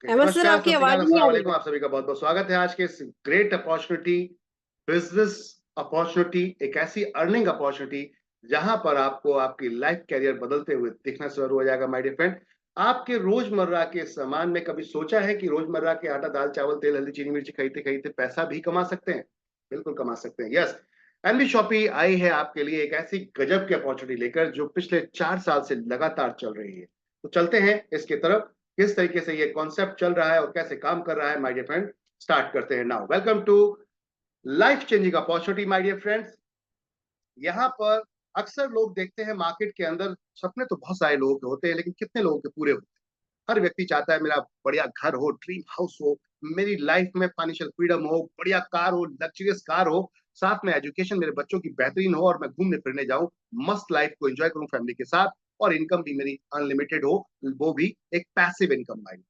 Okay, sir नमस्कार, आपकी सत श्री आवाज अकाल, नहीं अस्सलाम आ रही वालेकुम। है। आप सभी का बहुत-बहुत स्वागत है आज के इस ग्रेट अपॉर्च्युनिटी, बिज़नेस अपॉर्च्युनिटी, एक ऐसी अर्निंग अपॉर्च्युनिटी जहां पर आपको आपकी लाइफ कैरियर बदलते हुए दिखना शुरू हो जाएगा माय डियर फ्रेंड। आपके रोजमर्रा के सामान में कभी सोचा है कि रोजमर्रा के आटा, दाल, चावल, तेल, हल्दी, चीनी, मिर्ची खरीदते-खरीदते पैसा भी कमा सकते हैं? बिल्कुल कमा सकते हैं। यस, एनबी शॉपी आई है आपके लिए एक ऐसी गजब की अपॉर्च्युनिटी लेकर जो पिछले 4 साल से लगातार चल रही है। तो चलते हैं इसके तरफ, किस तरीके से ये कॉन्सेप्ट चल रहा है और कैसे काम कर रहा है माय डियर फ्रेंड। स्टार्ट करते हैं now. Welcome to life changing opportunity my dear friends. यहाँ पर अक्सर लोग देखते हैं मार्केट के अंदर, सपने तो बहुत सारे लोगों के होते हैं लेकिन कितने लोगों के पूरे होते हैं। हर व्यक्ति चाहता है मेरा बढ़िया घर हो, ड्रीम हाउस हो, मेरी लाइफ में फाइनेंशियल फ्रीडम हो, बढ़िया कार हो, लग्जरियस कार हो, साथ में एजुकेशन मेरे बच्चों की बेहतरीन हो और मैं घूमने फिरने जाऊं, मस्त लाइफ को एंजॉय करूं फैमिली के साथ, और इनकम भी मेरी अनलिमिटेड हो, वो भी एक पैसिव इनकम लाइन।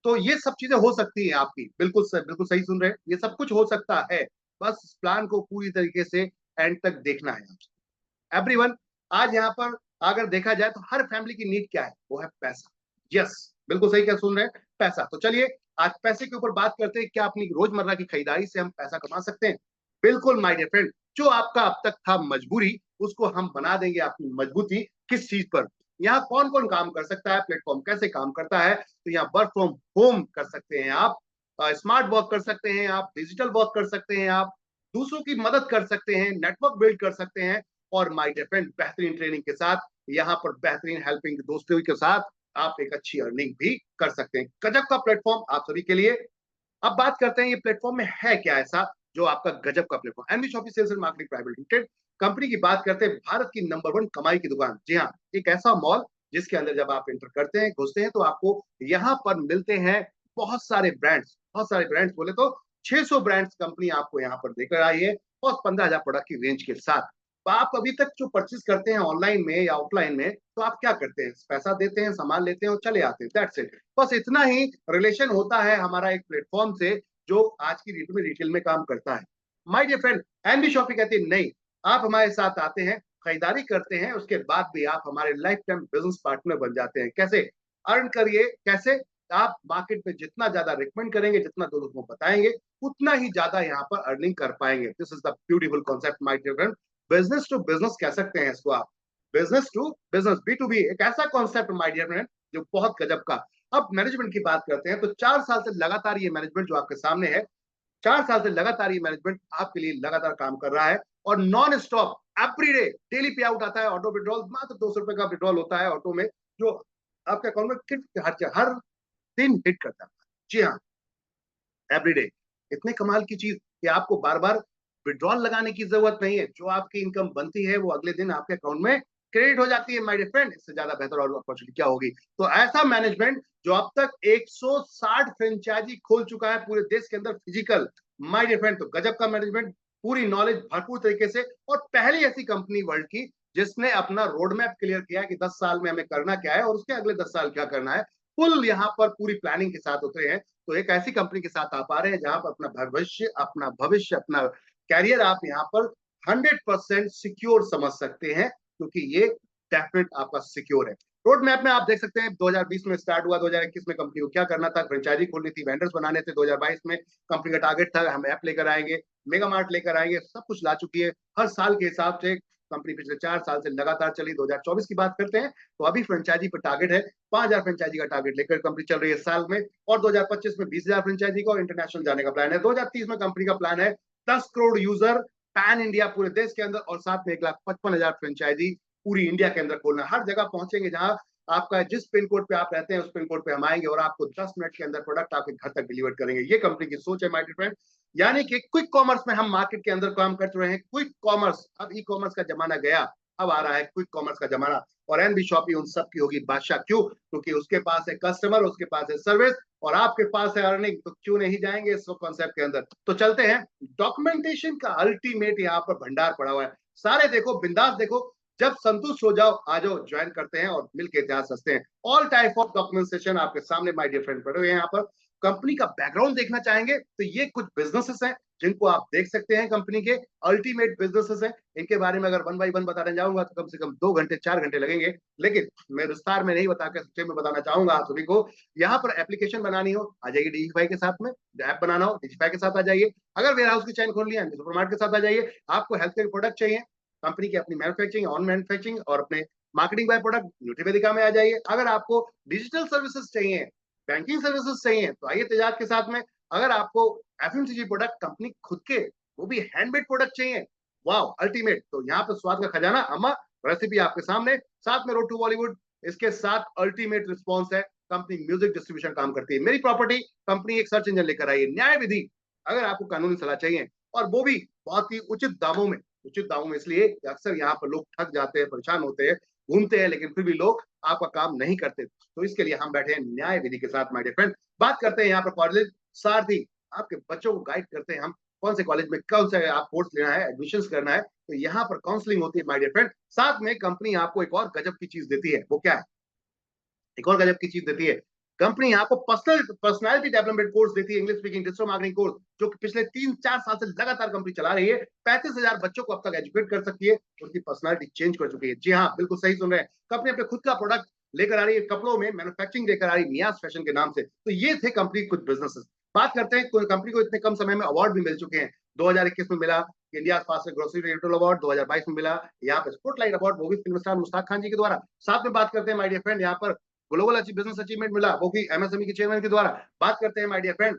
तो ये सब चीजें हो सकती हैं आपकी, बिल्कुल सही सुन रहे हैं, ये सब कुछ हो सकता है। बस इस प्लान को पूरी तरीके से एंड तक देखना है आपसे। एवरीवन, आज यहाँ पर अगर देखा जाए तो हर फैमिली की नीड क्या है, वो है पैसा। यस, बिल्कुल सही क्या सुन रहे हैं, पैसा। तो चलिए आज पैसे के ऊपर बात करते हैं। क्या अपनी रोजमर्रा की खरीदारी से हम पैसा कमा सकते हैं? बिल्कुल माय डियर फ्रेंड, जो आपका अब तक था मजबूरी, उसको हम बना देंगे अपनी मजबूती। किस चीज पर? यहाँ कौन कौन काम कर सकता है, प्लेटफॉर्म कैसे काम करता है? तो यहाँ वर्क फ्रॉम होम कर सकते हैं आप, स्मार्ट वर्क कर सकते हैं आप, डिजिटल वर्क कर सकते हैं आप, दूसरों की मदद कर सकते हैं, नेटवर्क बिल्ड कर सकते हैं, और माय डियर फ्रेंड बेहतरीन ट्रेनिंग के साथ, यहाँ पर बेहतरीन हेल्पिंग दोस्तों के साथ आप एक अच्छी अर्निंग भी कर सकते हैं। गजब का प्लेटफॉर्म आप सभी के लिए। अब बात करते हैं ये प्लेटफॉर्म में है क्या ऐसा जो आपका गजब का platform. NB Shoppy sales and marketing private limited company की बात करते हैं, भारत की नंबर 1 कमाई की दुकान। जी हाँ, एक ऐसा मॉल जिसके अंदर जब आप एंटर करते हैं, घुसते हैं, तो आपको यहाँ पर मिलते हैं बहुत सारे ब्रांड्स। बहुत सारे ब्रांड्स बोले तो 600 ब्रांड्स कंपनी आपको यहाँ पर देकर आई है, और 15,000 प्रोडक्ट की रेंज के साथ। तो आप अभी तक जो परचेज करते हैं ऑनलाइन में या ऑफलाइन में, तो आप क्या करते हैं? पैसा देते हैं, सामान लेते हैं और चले आते हैं, दैट्स इट। बस इतना ही रिलेशन होता है हमारा एक प्लेटफॉर्म से जो आज की डेट में रिटेल में काम करता है। My dear friend, NB Shoppy कहती है नहीं, आप हमारे साथ आते हैं, खरीदारी करते हैं, उसके बाद भी आप हमारे लाइफ टाइम बिजनेस पार्टनर बन जाते हैं। कैसे अर्न करिए? कैसे? आप मार्केट में जितना ज्यादा रिकमेंड करेंगे, जितना लोगों को बताएंगे, उतना ही ज्यादा यहाँ पर अर्निंग कर पाएंगे। This is the beautiful concept my dear friend. Business to business कह सकते हैं इसको आप, business to business, B to B, एक ऐसा कॉन्सेप्ट माय डियर फ्रेंड जो बहुत गजब का। अब मैनेजमेंट की बात करते हैं तो 4 साल से लगातार ये मैनेजमेंट जो आपके सामने है, 4 साल से लगातार ये मैनेजमेंट आपके लिए लगातार काम कर रहा है, और नॉन स्टॉप एवरीडे डेली पे आउट आता है। ऑटो विड्रॉल मात्र 200 रुपए का विड्रॉल होता है ऑटो में, जो आपके अकाउंट में हर दिन हिट करता है। जी हाँ, एवरीडे। इतने कमाल की चीज कि आपको बार बार विड्रॉल लगाने की जरूरत नहीं है, जो आपकी इनकम बनती है वो अगले दिन आपके अकाउंट में क्रेडिट हो जाती है। माय डियर फ्रेंड, इससे ज्यादा बेहतर और अपॉर्चुनिटी क्या होगी? तो ऐसा मैनेजमेंट जो अब तक 160 फ्रेंचाइजी खोल चुका है पूरे देश के अंदर फिजिकल। माय डियर फ्रेंड, तो गजब का मैनेजमेंट, पूरी नॉलेज भरपूर तरीके से, और पहली ऐसी कंपनी वर्ल्ड की जिसने अपना रोड मैप क्लियर किया कि 10 साल में हमें करना क्या है और उसके अगले 10 साल क्या करना है। फुल यहाँ पर पूरी प्लानिंग के साथ उतरे हैं। तो एक ऐसी कंपनी के साथ आप आ रहे हैं जहां पर अपना भविष्य अपना कैरियर आप यहाँ पर 100% सिक्योर समझ सकते हैं, क्योंकि ये डेफिनेट आपका सिक्योर है। रोड मैप में आप देख सकते हैं 2020 में स्टार्ट हुआ, 2021 में कंपनी को क्या करना था, फ्रेंचाइजी खोलनी थी, वेंडर्स बनाने थे। 2022 में कंपनी का टारगेट था हम ऐप लेकर आएंगे, मेगा मार्ट लेकर आएंगे, सब कुछ ला चुकी है। हर साल के हिसाब से कंपनी पिछले 4 साल से लगातार चली। 2024 की बात करते हैं तो अभी फ्रेंचाइजी पर टारगेट है, 5,000 फ्रेंचाइजी का टारगेट लेकर कंपनी चल रही है साल में, और 2025 में 20,000 फ्रेंचाइजी का और इंटरनेशनल जाने का प्लान है। 2030 में कंपनी का प्लान है 10 करोड़ यूजर पैन इंडिया पूरे देश के अंदर, और साथ में 1,55,000 फ्रेंचाइजी पूरी इंडिया के अंदर खोलना। हर जगह पहुंचेंगे जहां आपका जिस पिन कोड पे आप रहते हैं उस पिन कोड पे हम आएंगे और आपको 10 मिनट के अंदर प्रोडक्ट आपके घर तक डिलीवर करेंगे। ये कंपनी की सोच है माय डियर फ्रेंड। यानी कि क्विक कॉमर्स में हम मार्केट के अंदर काम कर रहे हैं। क्विक कॉमर्स, अब ई कॉमर्स का जमाना गया, अब आ रहा है क्विक कॉमर्स का जमाना, और एनबी शॉपी उन सब की होगी बादशाह। क्यों? क्योंकि उसके पास है कस्टमर, उसके पास है सर्विस, और आपके पास है अर्निंग। तो क्यों नहीं जाएंगे इस कॉन्सेप्ट के अंदर? तो चलते हैं। डॉक्यूमेंटेशन का अल्टीमेट यहाँ पर भंडार पड़ा हुआ है। सारे देखो, बिंदास देखो, जब संतुष्ट हो जाओ आ जाओ, ज्वाइन करते हैं और मिलकर इतिहास हंसते हैं। ऑल टाइप ऑफ डॉक्यूमेंटेशन आपके सामने माय डियर फ्रेंड पड़े हुए हैं यहाँ पर। कंपनी का बैकग्राउंड देखना चाहेंगे तो ये कुछ बिजनेसेस हैं जिनको आप देख सकते हैं। कंपनी के अल्टीमेट बिजनेसेस हैं। इनके बारे में अगर वन बाई वन बताने जाऊंगा तो कम से कम 2 घंटे 4 घंटे लगेंगे, लेकिन मैं विस्तार में नहीं बताकर संक्षेप में बताना चाहूंगा आप सभी को। यहाँ पर एप्लीकेशन बनानी हो आ जाइए डिजिफाई के साथ में, ऐप बनाना हो डिजिफाई के साथ आ जाइए। अगर वेयर हाउस की चैन खोल लिया सुपरमार्केट के साथ आ जाइए। आपको हेल्थ केयर प्रोडक्ट चाहिए, कंपनी की अपनी मैन्युफैक्चरिंग ऑन मैन्युफैक्चरिंग और अपने मार्केटिंग बाय प्रोडक्ट न्यूट्रीवेदिका में आ जाइए। अगर आपको डिजिटल सर्विसेज चाहिए, बैंकिंग सर्विसेज चाहिए तो आइए तेजाब के साथ में। अगर आपको एफएमसीजी प्रोडक्ट कंपनी खुद के वो भी हैंडमेड प्रोडक्ट चाहिए, वाओ अल्टीमेट, तो यहाँ पर स्वाद का खजाना अम्मा रेसिपी आपके सामने, साथ में रोड टू बॉलीवुड। इसके साथ अल्टीमेट रिस्पॉन्स है, कंपनी म्यूजिक डिस्ट्रीब्यूशन काम करती है। मेरी प्रॉपर्टी कंपनी एक सर्च इंजन लेकर आई है, न्याय विधि। अगर आपको कानूनी सलाह चाहिए और वो भी बहुत ही उचित दामों में, उचित दामों में इसलिए अक्सर यहाँ पर लोग ठग जाते हैं, परेशान होते हैं, घूमते हैं, लेकिन फिर भी लोग आपका काम नहीं करते। तो इसके लिए हम बैठे हैं न्याय विधि के साथ माय डियर फ्रेंड। बात करते हैं यहाँ पर कॉलेज सारथी, आपके बच्चों को गाइड करते हैं हम कौन से कॉलेज में कौन सा आप कोर्स लेना है, एडमिशन करना है, तो यहाँ पर काउंसलिंग होती है माय डियर फ्रेंड। साथ में कंपनी आपको एक और गजब की चीज देती है, वो क्या है? एक और गजब की चीज देती है कंपनी, आपको पर्सनालिटी डेवलपमेंट कोर्स देती है, English speaking digital marketing course, जो कि पिछले 3-4 साल से लगातार कंपनी चला रही है। 35,000 बच्चों को अब तक एजुकेट कर सकती है, उनकी पर्सनालिटी चेंज कर चुकी है। जी हाँ, बिल्कुल सही सुन रहे हैं, कंपनी अपने खुद का प्रोडक्ट लेकर आ रही है, कपड़ों में मैन्युफैक्चरिंग लेकर आ रही है नियाज फैशन के नाम से। तो ये थे कंपनी कुछ बिजनेसेस। बात करते हैं, कंपनी को इतने कम समय में अवार्ड भी मिल चुके हैं। 2021 में मिला India fastest grocery retail award, 2022 में मिला यहाँ पे स्पॉटलाइट अवार्ड, वो भी फिल्म स्टार मुश्ताक खान जी के द्वारा। साथ में बात करते हैं माय डियर फ्रेंड, यहाँ पर ग्लोबल बिजनेस अचीवमेंट मिला, वो भी एमएसएमई के चेयरमैन के द्वारा। बात करते हैं my dear friend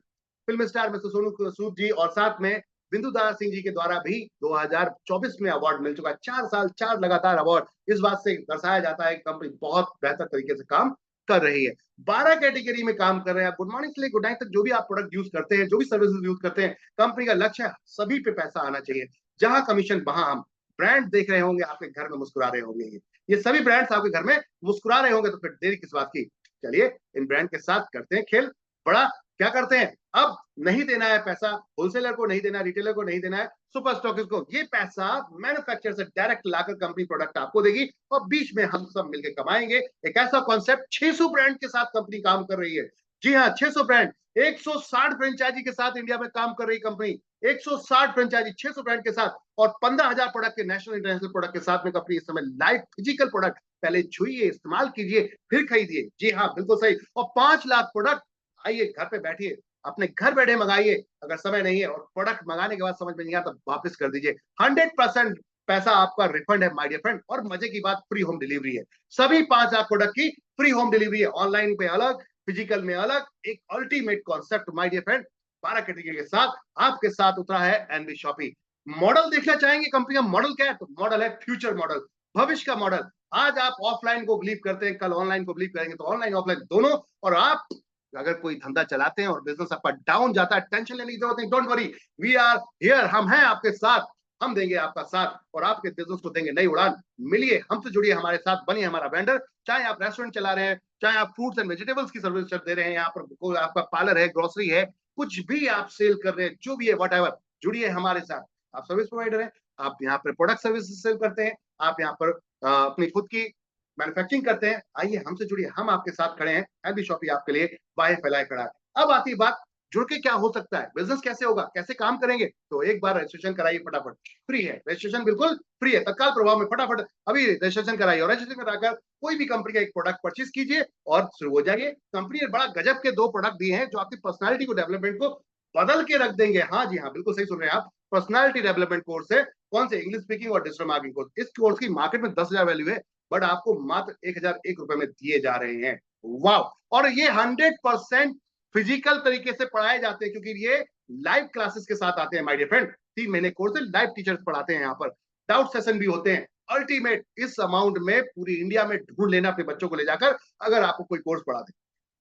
film star mister Sonu Sood ji और साथ में बिंदु दारा सिंह जी के द्वारा भी 2024 में अवार्ड मिल चुका है। 4 साल 4 लगातार अवार्ड, इस बात से दर्शाया जाता है कि कंपनी बहुत बेहतर तरीके से काम कर रही है। 12 कैटेगरी में काम कर रहे हैं। गुड मॉर्निंग से लेकर गुड नाइट तक जो भी आप प्रोडक्ट यूज करते हैं, जो भी सर्विसेज यूज करते हैं, कंपनी का लक्ष्य है सभी पे पैसा आना चाहिए। जहां कमीशन वहां हम। ब्रांड देख रहे होंगे, आपके घर में मुस्कुरा रहे होंगे, ये सभी ब्रांड्स आपके घर में मुस्कुरा रहे होंगे, तो फिर देरी किस बात की? चलिए इन ब्रांड के साथ करते हैं खेल बड़ा। क्या करते हैं, अब नहीं देना है पैसा होलसेलर को, नहीं देना है रिटेलर को, नहीं देना है सुपर स्टॉकिस्ट को, ये पैसा मैन्युफैक्चरर से डायरेक्ट लाकर कंपनी प्रोडक्ट आपको देगी और बीच में हम सब मिलकर कमाएंगे। एक ऐसा कॉन्सेप्ट, 600 ब्रांड के साथ कंपनी काम कर रही है। जी हाँ, 600 ब्रांड, 160 फ्रेंचाइजी के साथ इंडिया में काम कर रही कंपनी। 160 फ्रेंचाइजी 600 ब्रांड के साथ और 15,000 प्रोडक्ट के नेशनल इंटरनेशनल प्रोडक्ट के साथ में कंपनी इस समय लाइव फिजिकल प्रोडक्ट पहले छुइए, इस्तेमाल कीजिए, फिर खरीदिए। जी हाँ, बिल्कुल सही। और 5 लाख प्रोडक्ट, आइए घर पे बैठिए, अपने घर बैठे मंगाइए। अगर समय नहीं है और प्रोडक्ट मंगाने के बाद समझ में नहीं आता तो वापस कर दीजिए, 100% पैसा आपका रिफंड है माय डियर फ्रेंड। और मजे की बात, फ्री होम डिलीवरी है, सभी 5 लाख प्रोडक्ट की फ्री होम डिलीवरी है। ऑनलाइन पे अलग, फिजिकल में अलग, एक ultimate concept my dear friend. 12 category के साथ आपके साथ उतरा है एनबी शॉपी। मॉडल देखना चाहेंगे कंपनी का मॉडल क्या है, तो मॉडल है फ्यूचर मॉडल, भविष्य का मॉडल। आज आप ऑफलाइन को बिलीव करते हैं, कल ऑनलाइन को बिलीव करेंगे, तो ऑनलाइन ऑफलाइन दोनों। और आप अगर कोई धंधा चलाते हैं और बिजनेस आपका डाउन जाता है, टेंशन लेने की जरूरत नहीं, don't worry, we are here, हम हैं आपके साथ। हम देंगे आपका साथ और आपके बिजनेस को देंगे नई उड़ान। मिलिए हमसे, जुड़िए हमारे साथ, बनिए हमारा वेंडर। चाहे आप रेस्टोरेंट चला रहे हैं, चाहे आप फ्रूट्स एंड वेजिटेबल्स की सर्विस दे रहे हैं, यहाँ पर आपका पार्लर है, ग्रोसरी है, कुछ भी आप सेल कर रहे हैं, जो भी है वट एवर, जुड़िए हमारे साथ। आप सर्विस प्रोवाइडर हैं, आप यहाँ पर प्रोडक्ट सर्विस सेल करते हैं, आप यहाँ पर अपनी खुद की मैन्युफैक्चरिंग करते हैं, आइए हमसे जुड़िए, हम आपके साथ खड़े हैं। एनबी शॉपी आपके लिए बाहें फैलाए खड़ा है। अब आती बात, जुड़ के क्या हो सकता है, बिजनेस कैसे होगा, कैसे काम करेंगे, तो एक बार रजिस्ट्रेशन कराइए फटाफट, फ्री है रजिस्ट्रेशन, बिल्कुल फ्री है, तत्काल प्रभाव में फटाफट अभी रजिस्ट्रेशन कराइए और रजिस्ट्रेशन कराकर कोई भी कंपनी का एक प्रोडक्ट परचेज कीजिए और शुरू हो जाइए। कंपनी ने बड़ा गजब के 2 प्रोडक्ट दिए हैं जो आपकी पर्सनालिटी को, डेवलपमेंट को बदल के रख देंगे। हाँ जी हाँ, बिल्कुल सही सुन रहे हैं आप, पर्सनालिटी डेवलपमेंट कोर्स है। कौन से? इंग्लिश स्पीकिंग और डिजिटल मार्केटिंग कोर्स। इस कोर्स की मार्केट में 10,000 वैल्यू है, बट आपको मात्र 1,001 रुपए में दिए जा रहे हैं। वाह! और ये 100% फिजिकल तरीके से पढ़ाए जाते हैं, क्योंकि ये लाइव क्लासेस के साथ आते हैं माय डियर फ्रेंड। 3 महीने कोर्स है, लाइव टीचर्स पढ़ाते हैं यहाँ पर, डाउट सेशन भी होते हैं। अल्टीमेट, इस अमाउंट में पूरी इंडिया में ढूंढ लेना अपने बच्चों को ले जाकर, अगर आपको कोई कोर्स पढ़ा दे।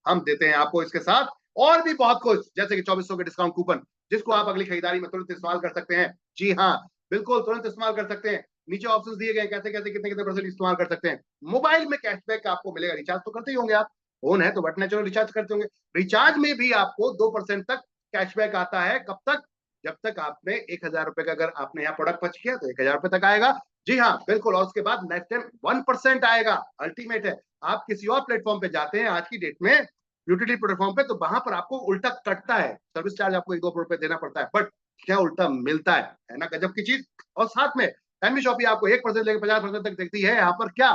हम देते हैं आपको इसके साथ और भी बहुत कुछ, जैसे कि 2400 के डिस्काउंट कूपन, जिसको आप अगली खरीदारी में तुरंत इस्तेमाल कर सकते हैं। जी हाँ, बिल्कुल तुरंत इस्तेमाल कर सकते हैं। नीचे ऑप्शंस दिए गए, कैसे कैसे कितने कितने परसेंट इस्तेमाल कर सकते हैं। मोबाइल में कैशबैक आपको मिलेगा, रिचार्ज तो करते ही होंगे आप, फोन है तो बट नेचुरल रिचार्ज करते होंगे, रिचार्ज में भी आपको 2% तक कैशबैक आता है। कब तक? जब तक आपने 1,000 रुपए का अगर आपने यहाँ प्रोडक्ट परचेज किया तो 1,000 रुपए तक आएगा। जी हाँ, बिल्कुल। और उसके बाद नेक्स्ट टाइम 1% आएगा। अल्टीमेट है। आप किसी और प्लेटफॉर्म पे जाते हैं आज की डेट में, यूटिलिटी प्लेटफॉर्म पे, तो वहां पर आपको उल्टा कटता है, सर्विस चार्ज आपको 1-2 रुपए देना पड़ता है, बट क्या उल्टा मिलता है ना गजब की चीज। और साथ में एनबी शॉपी आपको 1% लेकर 50% तक देखती है यहाँ पर क्या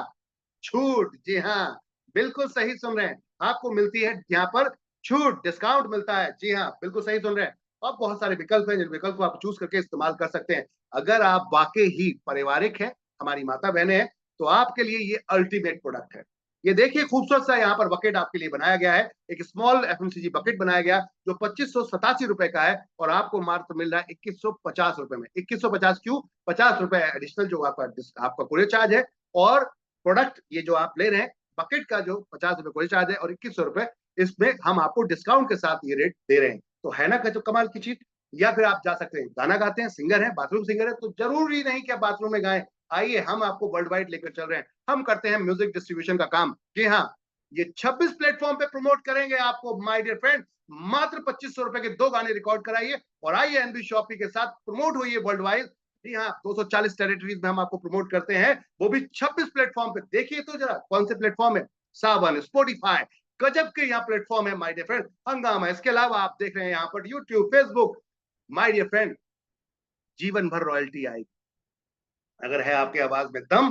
छूट। जी हाँ, बिल्कुल सही सुन रहे हैं, आपको मिलती है यहाँ पर छूट, डिस्काउंट मिलता है। जी हाँ, बिल्कुल सही सुन रहे हैं। और बहुत सारे विकल्प हैं, जिन विकल्प को आप चूज करके इस्तेमाल कर सकते हैं। अगर आप वाकई ही पारिवारिक हैं, हमारी माता बहनें हैं, तो आपके लिए ये अल्टीमेट प्रोडक्ट है। ये देखिए खूबसूरत सा यहाँ पर बकेट आपके लिए बनाया गया है, एक स्मॉल एफएमसीजी बकेट बनाया गया जो 2587 रुपए का है, और आपको मात्र मिल रहा है 2150 रुपए में। 2150 क्यों? 50 रुपए एडिशनल जो आपका कुरियर चार्ज है, और प्रोडक्ट ये जो आप ले रहे हैं बकेट का जो 50 रुपए कुरियर चार्ज है, और 2100 रुपए इसमें हम आपको डिस्काउंट के साथ ये रेट दे रहे हैं। तो है ना जो कमाल की चीज। या फिर आप जा सकते हैं, गाना गाते हैं, सिंगर है, बाथरूम सिंगर है, तो जरूरी नहीं कि आप बाथरूम में गाएं। आइए हम आपको वर्ल्ड वाइड लेकर चल रहे हैं, हम करते हैं म्यूजिक डिस्ट्रीब्यूशन का काम। जी हाँ, ये 26 प्लेटफॉर्म पे प्रमोट करेंगे आपको माय डियर फ्रेंड। मात्र 2500 रुपए के 2 गाने रिकॉर्ड कराइए और आइए एनबी शॉपी के साथ प्रमोट होइए वर्ल्ड वाइड। जी हाँ, 240 टेरिटरीज में हम आपको प्रमोट करते हैं, वो भी 26 प्लेटफॉर्म पे। देखिए तो जरा कौन से प्लेटफॉर्म है, सावन, स्पॉटिफाई, गजब के यहाँ प्लेटफॉर्म है माय डियर फ्रेंड, हंगामा। इसके अलावा आप देख रहे हैं यहाँ पर YouTube, Facebook. My dear friend, जीवन भर रॉयल्टी आएगी। अगर है आपके आवाज में दम,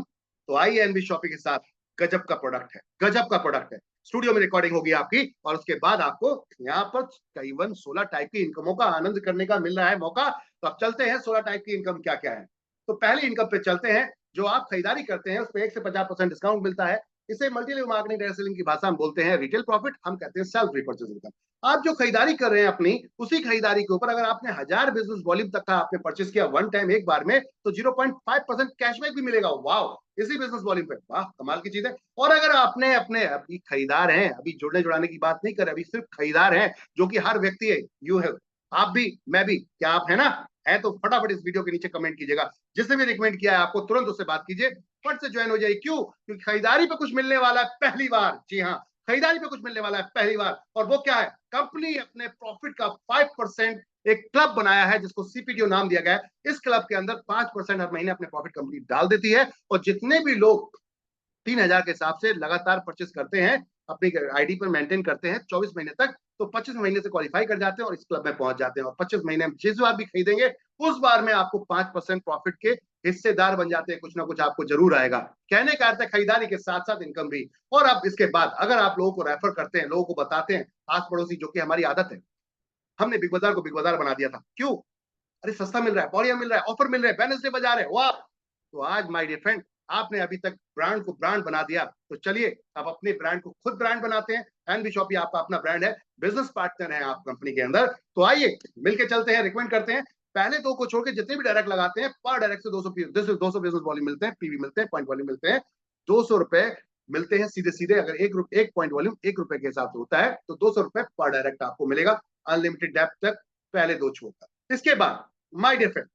तो आइए एनबी शॉपी के साथ। गजब का प्रोडक्ट है, गजब का प्रोडक्ट है। स्टूडियो में रिकॉर्डिंग होगी आपकी, और उसके बाद आपको यहाँ पर करीबन 16 टाइप की इनकमों का आनंद करने का मिल रहा है मौका। तो अब चलते हैं 16 टाइप की इनकम क्या क्या है। तो पहली इनकम पे चलते हैं, जो आप खरीदारी करते हैं उस पर 1 से 50% डिस्काउंट मिलता है। इसे multi level marketing direct selling की भाषा में बोलते हैं रिटेल प्रॉफिट, हम कहते हैं सेल्फ रिपर्चेज इनकम। आप जो खरीदारी कर रहे हैं अपनी, उसी खरीदारी के ऊपर अगर आपने 1000 बिजनेस वॉल्यूम तक का आपने परचेस किया वन टाइम एक बार में, तो 0.5% कैशबैक भी मिलेगा। वाह, इसी बिजनेस वॉल्यूम पे, वाह कमाल की चीज है। और अगर आपने अपने अभी खरीदार हैं, अभी जुड़ने जुड़ाने की बात नहीं कर रहे, अभी सिर्फ खरीदार हैं, जो कि हर व्यक्ति है, यू है, आप भी, मैं भी, क्या आप है ना? है तो फटाफट इस वीडियो के नीचे कमेंट कीजिएगा। जिसने भी रिकमेंड किया है आपको तुरंत उससे बात कीजिए, फट से ज्वाइन हो जाइए। क्यों? क्योंकि खरीदारी पे कुछ मिलने वाला है पहली बार। जी हाँ, खरीदारी पे कुछ मिलने वाला है पहली बार। और वो क्या है? कंपनी अपने प्रॉफिट का 5% एक क्लब बनाया है, जिसको सीपीटीओ नाम दिया गया है। इस क्लब के अंदर 5% हर महीने अपने प्रॉफिट कंपनी डाल देती है, और जितने भी लोग 3000 के हिसाब से लगातार परचेस करते हैं, अपनी आईडी पर मेंटेन करते हैं 24 महीने तक, तो 25 महीने से क्वालिफाई कर जाते हैं और इस क्लब में पहुंच जाते हैं। और 25 महीने में जिस बार भी खरीदेंगे, उस बार में आपको 5% प्रॉफिट के हिस्सेदार बन जाते हैं। कुछ ना कुछ आपको जरूर आएगा। कहने का अर्थ है खरीदारी के साथ साथ इनकम भी। और अब इसके बाद अगर आप लोगों को रेफर करते हैं, लोगों को बताते हैं, आस पड़ोसी, जो कि हमारी आदत है, हमने बिग बाजार को बिग बाजार बना दिया था। क्यों? अरे सस्ता मिल रहा है, बढ़िया मिल रहा है, ऑफर मिल रहा है, वेडनेसडे बाजार है, वाह। तो आज माय डियर फ्रेंड, आपने अभी तक ब्रांड को ब्रांड बना दिया, तो चलिए आप अपने ब्रांड को खुद ब्रांड बनाते हैं। एनबी शॉपी आपका अपना ब्रांड है, बिजनेस पार्टनर है आप कंपनी के अंदर। तो आइए मिलके चलते हैं, रिकमेंड करते हैं। पहले दो को छोड़ के जितने भी डायरेक्ट लगाते हैं, पर डायरेक्ट से 200 बिजनेस वॉल्यूम मिलते हैं, पीवी मिलते हैं, पॉइंट वॉल्यूम मिलते हैं। 200 रुपए मिलते हैं सीधे सीधे। अगर एक पॉइंट वॉल्यूम 1 रुपए के हिसाब से होता है, तो 200 रुपए पर डायरेक्ट आपको मिलेगा, अनलिमिटेड डेप्थ तक, पहले दो छोड़कर। इसके बाद माय डियर फ्रेंड,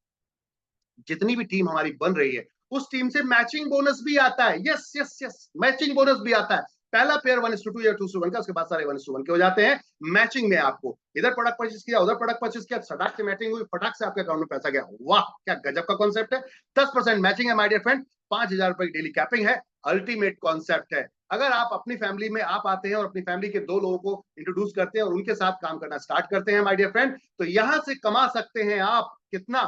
जितनी भी टीम हमारी बन रही है, उस टीम से मैचिंग बोनस भी आता है। Yes yes yes, matching bonus भी आता है। पहला पेयर 1:2 या 2:1 का, उसके बाद सारे 1:1 के हो जाते हैं। मैचिंग में आपको इधर प्रोडक्ट परचेस किया, उधर प्रोडक्ट परचेस किया, सटाक से मैचिंग हुई, फटाक से आपके अकाउंट में पैसा गया। वाह, क्या गजब का कॉन्सेप्ट है। 10% मैचिंग है माय डियर फ्रेंड, 5000 रुपए की डेली कैपिंग है। अल्टीमेट कॉन्सेप्ट है। अगर आप अपनी फैमिली में आप आते हैं और अपनी फैमिली के 2 लोगों को इंट्रोड्यूस करते हैं और उनके साथ काम करना स्टार्ट करते हैं माय डियर फ्रेंड, तो यहां से कमा सकते हैं आप कितना?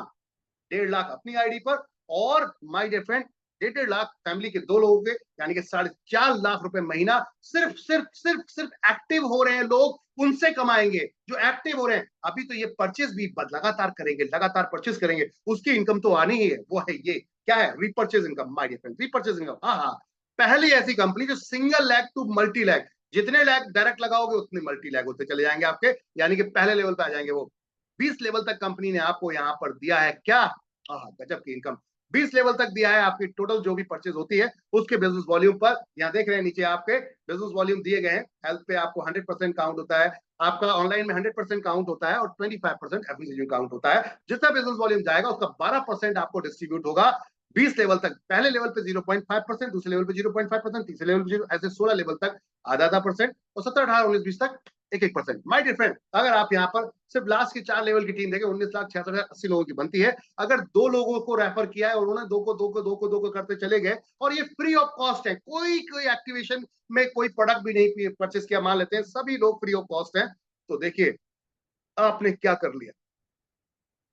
1.5 लाख अपनी आईडी पर, और my dear friend 1.5 lakh family के 2 लोगों के, यानी कि 4.5 लाख रुपए महीना सिर्फ सिर्फ सिर्फ सिर्फ एक्टिव हो रहे हैं लोग, उनसे कमाएंगे जो एक्टिव हो रहे हैं। अभी तो ये परचेस भी लगातार करेंगे, लगातार परचेस करेंगे, उसकी इनकम तो आनी ही है। वो है ये, क्या है? Repurchase income my dear friend, repurchase income. हाँ हाँ, पहली ऐसी कंपनी जो single leg to multi leg, जितने लैग डायरेक्ट लगाओगे उतने मल्टी लैग होते चले जाएंगे आपके, यानी कि पहले लेवल पे आ जाएंगे वो। 20 लेवल तक कंपनी ने आपको यहाँ पर दिया है क्या? गजब की इनकम। 20 लेवल तक दिया है। आपकी टोटल जो भी परचेज होती है उसके बिजनेस वॉल्यूम पर, यहाँ देख रहे हैं नीचे आपके बिजनेस वॉल्यूम दिए गए हैं। हेल्थ पे आपको 100% काउंट होता है, आपका ऑनलाइन में 100% काउंट होता है, और 25% एफएमसीजी काउंट होता है। जितना बिजनेस वॉल्यूम जाएगा उसका 12% आपको डिस्ट्रीब्यूट होगा 20 लेवल तक। पहले लेवल पे 0.5%, दूसरे लेवल पे 0.5%, तीसरे लेवल पे 0, ऐसे 16 लेवल तक आधा आधा परसेंट, और 17, 18, 19, 20 तक 1-1%। माय डियर फ्रेंड, अगर आप यहाँ पर सिर्फ लास्ट की 4 लेवल की टीम देखें, 19,66,80 लोगों की बनती है। अगर 2 लोगों को रेफर किया है और उन्होंने 2 को करते चले गए, और ये फ्री ऑफ कॉस्ट है, कोई एक्टिवेशन में कोई प्रोडक्ट भी नहीं परचेस किया, मान लेते हैं सभी लोग फ्री ऑफ कॉस्ट हैं, तो देखिए आपने क्या कर लिया,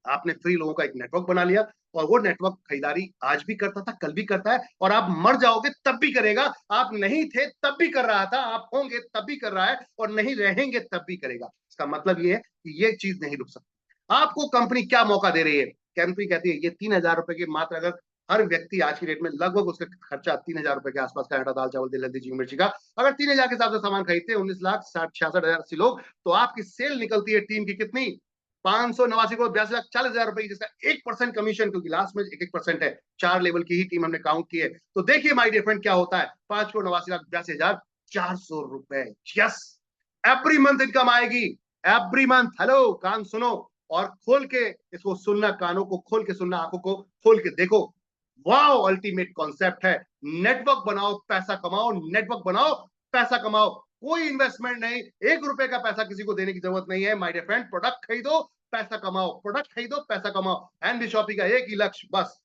आपने फ्री लोगों का एक नेटवर्क बना लिया, और वो नेटवर्क खरीदारी आज भी करता था, कल भी करता है, और आप मर जाओगे तब भी करेगा। आप नहीं थे तब भी कर रहा था, आप होंगे तब भी कर रहा है, और नहीं रहेंगे तब भी करेगा। इसका मतलब ये है कि ये चीज नहीं रुक सकती। आपको कंपनी क्या मौका दे रही है? कंपनी कहती है ये 3,000 रुपए की मात्र, अगर हर व्यक्ति आज की डेट में लगभग उसका खर्चा 3,000 रुपए के आसपास का, आटा दाल चावल तेल हल्दी चीनी मिर्ची का, अगर 3,000 के हिसाब से सामान खरीदते हैं 19,66,66,80 लोग, तो आपकी सेल निकलती है टीम की कितनी? 589,82,40,000 रुपए की, जिसका 1% कमीशन, क्योंकि लास्ट में 1-1% है, 4 लेवल की ही टीम हमने काउंट की है। तो देखिए माय डियर फ्रेंड क्या होता है, 5,89,82,400 रुपए। यस, एवरी मंथ इनकम आएगी, एवरी मंथ। हेलो, कान सुनो और खोल के इसको सुनना, कानों को खोल के सुनना, आंखों को खोल के देखो। वाओ, अल्टीमेट कॉन्सेप्ट है। नेटवर्क बनाओ, पैसा कमाओ, नेटवर्क बनाओ, पैसा कमाओ। कोई इन्वेस्टमेंट नहीं, 1 रुपए का पैसा किसी को देने की जरूरत नहीं है माय डियर फ्रेंड। प्रोडक्ट खरीदो, पैसा कमाओ, प्रोडक्ट खरीदो, पैसा कमाओ। एनबी शॉपी का एक ही लक्ष्य, बस।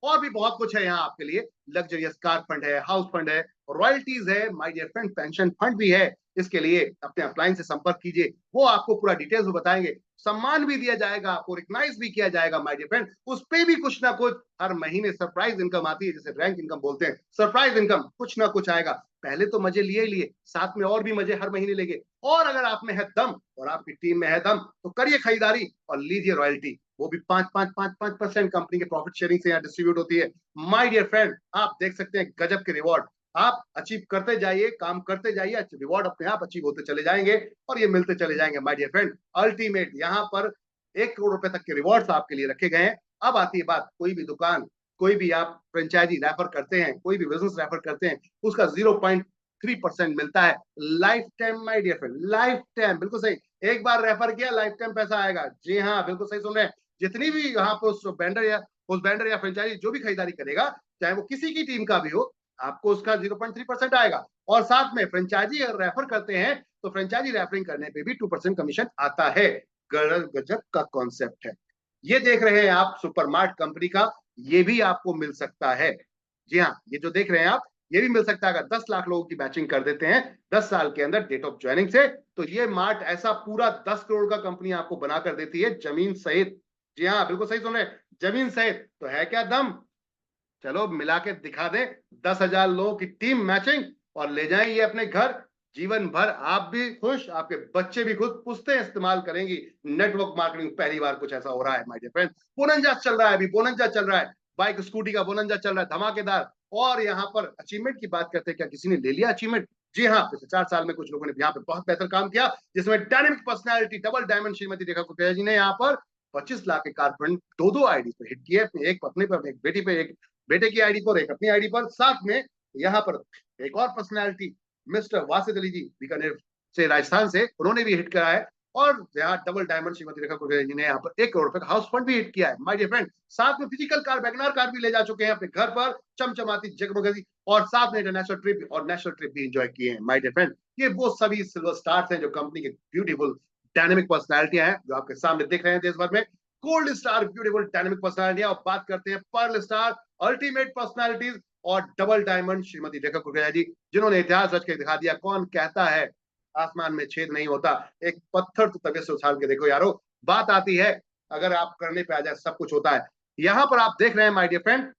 और भी बहुत कुछ है यहाँ आपके लिए, लग्जरियस कार फंड है, हाउस फंड है, रॉयल्टीज है my dear friend, pension fund भी है। इसके लिए अपने अपलाइन से संपर्क कीजिए, वो आपको पूरा डिटेल्स बताएंगे। सम्मान भी दिया जाएगा, आपको रिकग्नाइज भी किया जाएगा माय डियर फ्रेंड। उस पे भी कुछ ना कुछ हर महीने सरप्राइज इनकम आती है, जिसे रैंक इनकम बोलते हैं। सरप्राइज इनकम, कुछ ना कुछ आएगा। पहले तो मजे लिए ही लिए, साथ में और भी मजे हर महीने लेंगे। और अगर आप में है दम और आपकी टीम में है दम, तो करिए खरीदारी और लीजिए रॉयल्टी, वो भी 5-5-5-5% कंपनी के प्रॉफिट शेयरिंग से यहाँ डिस्ट्रीब्यूट होती है। माय डियर फ्रेंड, आप देख सकते हैं गजब के रिवॉर्ड। आप अचीव करते जाइए, काम करते जाइए, रिवॉर्ड अपने आप अचीव होते चले जाएंगे, और ये मिलते चले जाएंगे माय डियर फ्रेंड। अल्टीमेट यहाँ पर 1 करोड़ रुपए तक के रिवॉर्ड्स आपके लिए रखे गए हैं। अब आती है बात, कोई भी दुकान, कोई भी आप फ्रेंचाइजी रेफर करते हैं, कोई भी बिजनेस रेफर करते हैं, उसका 0.3% मिलता है lifetime my dear friend, lifetime. बिल्कुल सही, एक बार रेफर किया, लाइफ टाइम पैसा आएगा। जी हाँ, बिल्कुल सही सुन रहे हैं। जितनी भी यहाँ पर उस वेंडर या फ्रेंचाइजी जो भी खरीदारी करेगा, चाहे वो किसी की टीम का भी हो, आपको उसका 0.3% आएगा। और साथ में फ्रेंचाइजी अगर रेफर करते हैं, तो फ्रेंचाइजी रेफरिंग करने पे भी 2% कमीशन आता है। गजब का कॉन्सेप्ट है। ये देख रहे हैं आप सुपरमार्ट कंपनी का, ये भी आपको मिल सकता है। जी हाँ, ये जो देख रहे हैं आप, ये भी मिल सकता है। अगर 10 लाख लोगों की बैचिंग कर देते हैं 10 साल के अंदर डेट ऑफ ज्वाइनिंग से, तो ये मार्ट ऐसा पूरा 10 करोड़ का कंपनी आपको बना कर देती है, जमीन सहित। जी हाँ, बिल्कुल सही सुन रहे हैं, जमीन सहित। तो है क्या दम? चलो मिला के दिखा दे, 10,000 लोगों की टीम मैचिंग, और ले जाएंगे अपने घर। जीवन भर आप भी खुश, आपके बच्चे भी खुश, पुश्तें इस्तेमाल करेंगी। नेटवर्क मार्केटिंग पहली बार कुछ ऐसा हो रहा है माय डियर फ्रेंड। बोनंजा चल रहा है, अभी बोनंजा चल रहा है, बाइक स्कूटी का बोनंजा चल रहा है, धमाकेदार। और यहाँ पर अचीवमेंट की बात करते हैं, क्या किसी ने ले लिया अचीवमेंट? जी हाँ, पिछले 4 साल में कुछ लोगों ने यहाँ पे बहुत बेहतर काम किया, जिसमें dynamic personality double diamond Shrimati Rekha Kukreja ji ने यहाँ पर 25 लाख के कार फंड दो आईडी पर हिट किए, एक अपने पर, एक बेटी पे, एक बेटे की आईडी पर, एक अपनी आईडी पर। साथ में यहाँ पर एक और पर्सनैलिटी, मिस्टर वासिद अली जी बीकानेर से, राजस्थान से, उन्होंने भी हिट करा है। और यहाँ डबल डायमंड श्रीमती रेखा कुकरेजा जी ने यहाँ पर 1 करोड़ रुपए का हाउस फंड भी हिट किया है माय डियर फ्रेंड। साथ में फिजिकल कार, वैगनआर कार भी ले जा चुके हैं अपने घर पर, चमचमाती जगमगती, और साथ में इंटरनेशनल ट्रिप और नेशनल ट्रिप भी एंजॉय किए हैं माय डियर फ्रेंड। ये वो सभी सिल्वर स्टार्स हैं जो कंपनी के ब्यूटीफुल डायनेमिक पर्सनैलिटियां हैं, जो आपके सामने दिख रहे हैं देश भर में। गोल्ड स्टार ब्यूटीफुल डायनेमिक पर्सनैलिटियां। और बात करते हैं पर्ल स्टार अल्टीमेट पर्सनैलिटीज और डबल डायमंड श्रीमती रेखा कुकरेजा जी, जिन्होंने इतिहास रच के दिखा दिया। कौन कहता है आसमान में छेद नहीं होता, एक पत्थर तो तबीयत से उछाल के देखो यारो। बात आती है, अगर आप करने पे आ जाए सब कुछ होता है। यहाँ पर आप देख रहे हैं माय डियर फ्रेंड,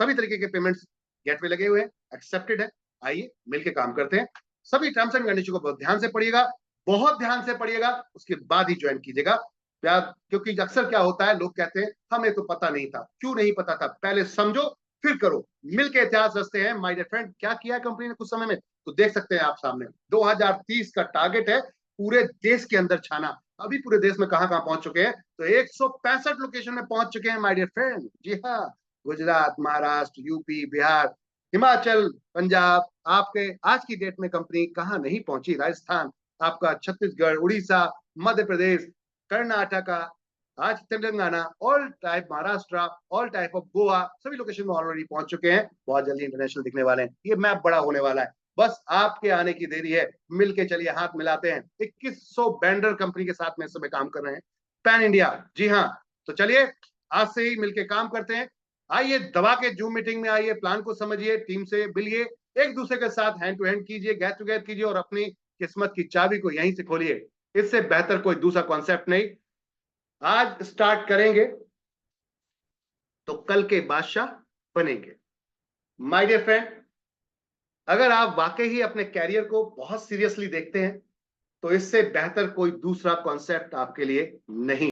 सभी तरीके के पेमेंट्स गेटवे लगे हुए हैं, एक्सेप्टेड है। आइए मिलके काम करते हैं। सभी टर्म्स एंड कंडीशन को बहुत ध्यान से पढ़िएगा, बहुत ध्यान से पढ़िएगा, उसके बाद ही ज्वाइन कीजिएगा। क्योंकि अक्सर क्या होता है, लोग कहते हैं हमें तो पता नहीं था। क्यों नहीं पता था? पहले समझो फिर करो। मिलके इतिहास रचते हैं माय डियर फ्रेंड। क्या किया कंपनी ने कुछ समय में, तो देख सकते हैं आप सामने। 2030 का टारगेट है पूरे देश के अंदर छाना। अभी पूरे देश में कहां कहां पहुंच चुके हैं, तो 165 लोकेशन में पहुंच चुके हैं माय डियर फ्रेंड। जी हाँ, गुजरात, महाराष्ट्र, यूपी, बिहार, हिमाचल, पंजाब। आपके आज की डेट में कंपनी कहां नहीं पहुंची? राजस्थान, आपका छत्तीसगढ़, उड़ीसा, मध्य प्रदेश, कर्नाटका, आज Telangana, all type Maharashtra, all type of Goa, सभी लोकेशन में ऑलरेडी पहुंच चुके हैं। बहुत जल्दी इंटरनेशनल दिखने वाले हैं, ये मैप बड़ा होने वाला है। बस आपके आने की देरी है। मिलके चलिए, हाथ मिलाते हैं। 2100 वेंडर कंपनी के साथ में इस समय काम कर रहे हैं, पैन इंडिया। जी हाँ, तो चलिए आज से ही मिलके काम करते हैं। आइए दबा के जूम मीटिंग में आइए, प्लान को समझिए, टीम से मिलिए, एक दूसरे के साथ हैंड टू हैंड कीजिए, गेट टुगेदर कीजिए और अपनी किस्मत की चाबी को यहीं से खोलिए। इससे बेहतर कोई दूसरा कॉन्सेप्ट नहीं। आज स्टार्ट करेंगे तो कल के बादशाह बनेंगे। माय डियर फ्रेंड, अगर आप वाकई ही अपने कैरियर को बहुत सीरियसली देखते हैं तो इससे बेहतर कोई दूसरा कॉन्सेप्ट आपके लिए नहीं।